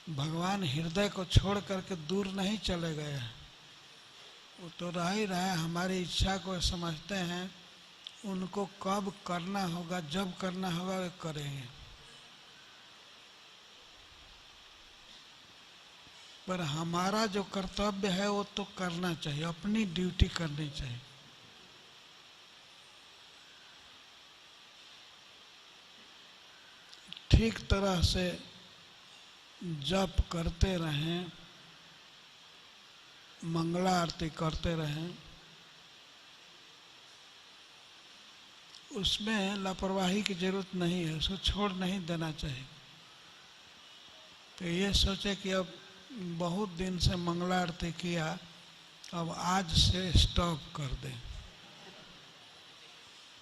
भगवान हृदय को छोड़ करके दूर नहीं चले गए हैं, वो तो रह ही रहे, हमारी इच्छा को समझते हैं। उनको कब करना होगा, जब करना होगा वे करेंगे। पर हमारा जो कर्तव्य है वो तो करना चाहिए, अपनी ड्यूटी करनी चाहिए। ठीक तरह से जप करते रहें, मंगला आरती करते रहें, उसमें लापरवाही की जरूरत नहीं है, उसको छोड़ नहीं देना चाहिए। तो ये सोचे कि अब बहुत दिन से मंगला आरती किया, अब आज से स्टॉप कर दें,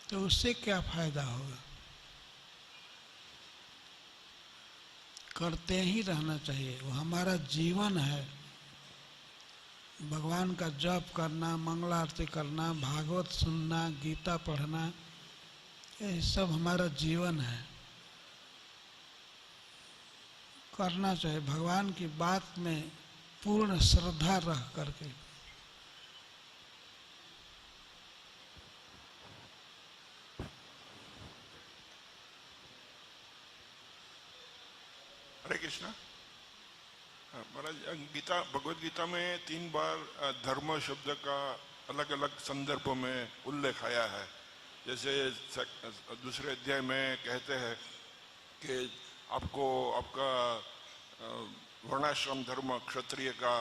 तो उससे क्या फायदा होगा। करते ही रहना चाहिए, वो हमारा जीवन है। भगवान का जप करना, मंगला आरती करना, भागवत सुनना, गीता पढ़ना, ये सब हमारा जीवन है। करना चाहिए भगवान की बात में पूर्ण श्रद्धा रह करके। हरे कृष्णा। महाराज, गीता भगवत गीता में 3 बार धर्म शब्द का अलग अलग संदर्भों में उल्लेख आया है। जैसे दूसरे अध्याय में कहते हैं कि आपको आपका वर्णाश्रम धर्म क्षत्रिय का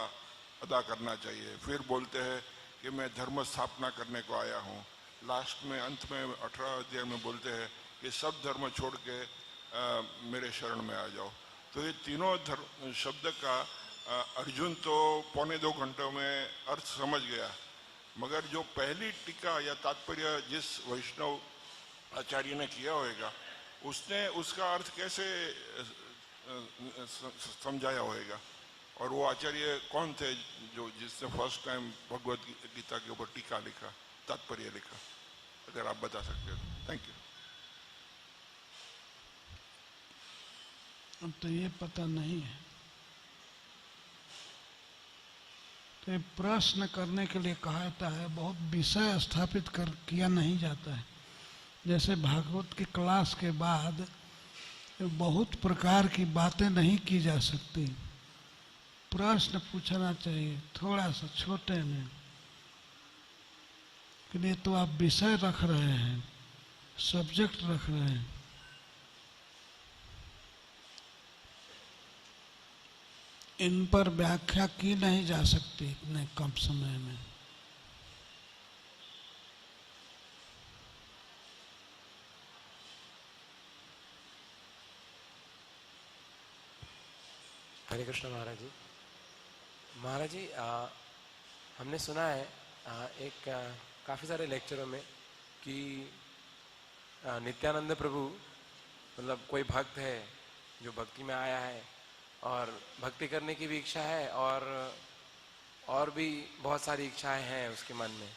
अदा करना चाहिए। फिर बोलते हैं कि मैं धर्म स्थापना करने को आया हूँ। लास्ट में अंत में 18 अध्याय में बोलते हैं कि सब धर्म छोड़ के मेरे शरण में आ जाओ। तो ये तीनों धर्म शब्द का अर्जुन तो 1.25 घंटों में अर्थ समझ गया, मगर जो पहली टीका या तात्पर्य जिस वैष्णव आचार्य ने किया होगा, उसने उसका अर्थ कैसे समझाया होगा, और वो आचार्य कौन थे जो जिसने फर्स्ट टाइम भगवत गीता के ऊपर टीका लिखा, तात्पर्य लिखा, अगर आप बता सकते हो। Thank you. अब तो ये पता नहीं है, तो ये प्रश्न करने के लिए कहा जाता है, बहुत विषय स्थापित कर किया नहीं जाता है। जैसे भागवत की क्लास के बाद बहुत प्रकार की बातें नहीं की जा सकती, प्रश्न पूछना चाहिए थोड़ा सा छोटे में। के लिए तो आप विषय रख रहे हैं, सब्जेक्ट रख रहे हैं, इन पर व्याख्या की नहीं जा सकती इतने कम समय में। हरे कृष्ण महाराज जी। महाराज जी, हमने सुना है काफ़ी सारे लेक्चरों में कि नित्यानंद प्रभु, मतलब कोई भक्त है जो भक्ति में आया है और भक्ति करने की भी इच्छा है, और भी बहुत सारी इच्छाएं हैं उसके मन में,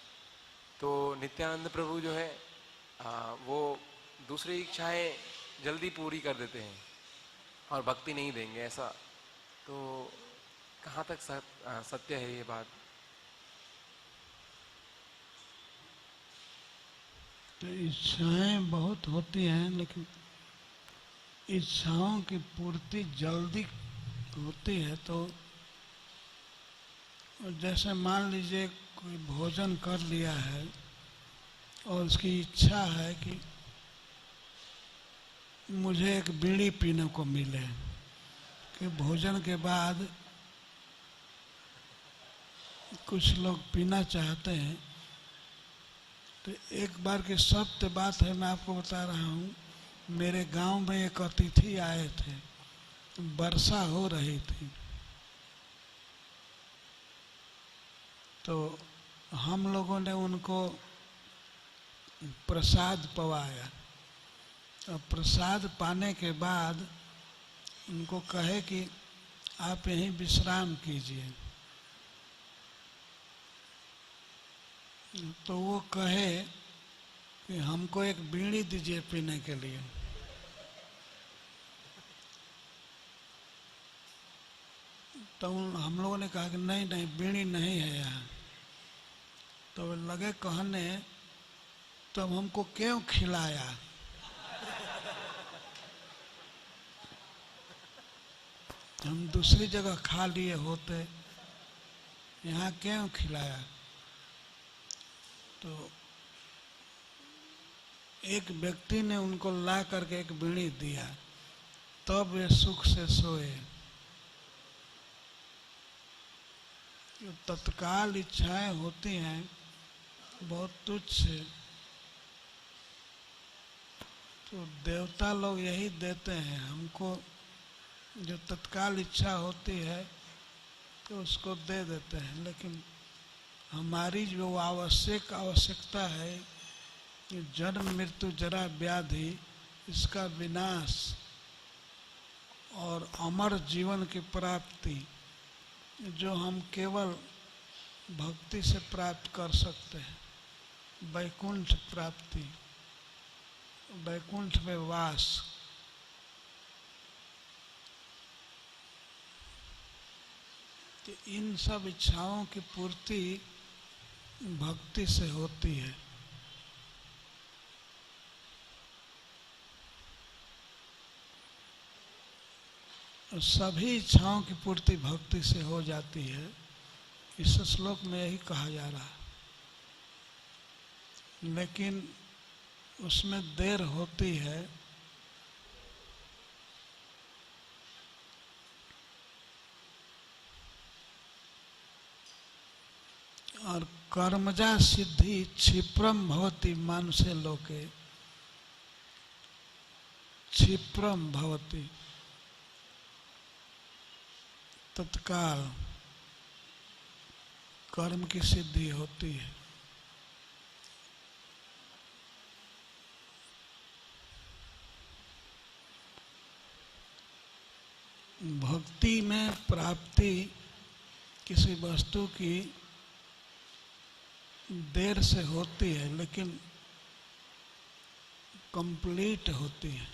तो नित्यानंद प्रभु जो है वो दूसरी इच्छाएं जल्दी पूरी कर देते हैं और भक्ति नहीं देंगे, ऐसा तो कहाँ तक सत्य है ये बात? तो इच्छाएं बहुत होती हैं, लेकिन इच्छाओं की पूर्ति जल्दी होती है। तो जैसे मान लीजिए कोई भोजन कर लिया है और उसकी इच्छा है कि मुझे एक बीड़ी पीने को मिले, कि भोजन के बाद कुछ लोग पीना चाहते हैं। तो एक बार की सत्य बात है, मैं आपको बता रहा हूँ। मेरे गांव में एक अतिथि आए थे, वर्षा हो रही थी, तो हम लोगों ने उनको प्रसाद पवाया। और प्रसाद पाने के बाद उनको कहे कि आप यहीं विश्राम कीजिए, तो वो कहे कि हमको एक बीड़ी दीजिए पीने के लिए। तो हम लोगों ने कहा कि नहीं नहीं बीड़ी नहीं है यहाँ। तो वे लगे कहने तब हमको क्यों खिलाया। हम दूसरी जगह खा लिए होते, यहाँ क्यों खिलाया। तो एक व्यक्ति ने उनको ला करके एक बीड़ी दिया, तब वे सुख से सोए। जो तत्काल इच्छाएं होती हैं बहुत तुच्छ है, तो देवता लोग यही देते हैं हमको। जो तत्काल इच्छा होती है तो उसको दे देते हैं, लेकिन हमारी जो आवश्यकता है कि जन्म मृत्यु जरा व्याधि इसका विनाश और अमर जीवन की प्राप्ति, जो हम केवल भक्ति से प्राप्त कर सकते हैं। वैकुंठ प्राप्ति, वैकुंठ में वास, कि इन सब इच्छाओं की पूर्ति भक्ति से होती है। सभी इच्छाओं की पूर्ति भक्ति से हो जाती है, इस श्लोक में यही कहा जा रहा है। लेकिन उसमें देर होती है। और कर्मजा सिद्धि क्षिप्रम भवति मानुषे लोके, क्षिप्रम भवति, तत्काल कर्म की सिद्धि होती है। भक्ति में प्राप्ति किसी वस्तु की देर से होती है, लेकिन कंप्लीट होती है।